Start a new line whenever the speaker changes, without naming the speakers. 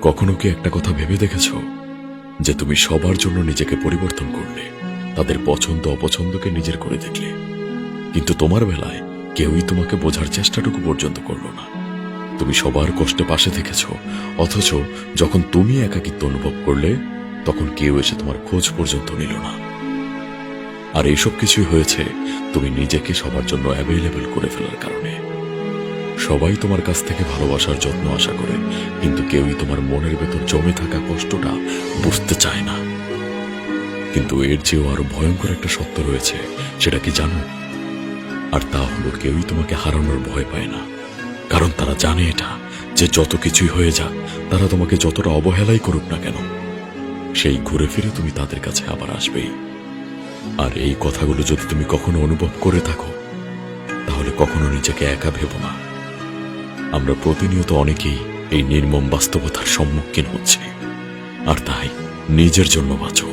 কখনো কি একটা কথা ভেবে দেখেছ যে তুমি সবার জন্য নিজেকে পরিবর্তন করলে, তাদের পছন্দ অপছন্দকে নিজের করে দেখলে, কিন্তু তোমার বেলায় কেউই তোমাকে বোঝার চেষ্টাটুকু পর্যন্ত করলো না। তুমি সবার কষ্টে পাশে থেকেছ, অথচ যখন তুমি একাকিত্ব অনুভব করলে তখন কেউ এসে তোমার খোঁজ পর্যন্ত নিল না। আর এইসব কিছুই হয়েছে তুমি নিজেকে সবার জন্য অ্যাভেলেবল করে ফেলার কারণে। সবাই তোমার কাছ থেকে ভালোবাসার যত্ন আশা করে, কিন্তু কেউই তোমার মনের ভেতর জমে থাকা কষ্টটা বুঝতে চায় না। কিন্তু এর চেয়েও আরো ভয়ঙ্কর একটা সত্য রয়েছে, সেটা কি জানো? আর তা হলো, কেউই তোমাকে হারানোর ভয় পায় না, কারণ তারা জানে এটা যে যত কিছুই হয়ে যাক, তারা তোমাকে যতটা অবহেলাই করুক না কেন, সেই ঘুরে ফিরে তুমি তাদের কাছে আবার আসবেই। আর এই কথাগুলো যদি তুমি কখনো অনুভব করে থাকো, তাহলে কখনো নিজেকে একা ভেবো না। আমরা প্রতিনিয়ত অনেকেই এই নির্মম বাস্তবতার সম্মুখীন হচ্ছি, আর তাই নিজের জন্য বাঁচো।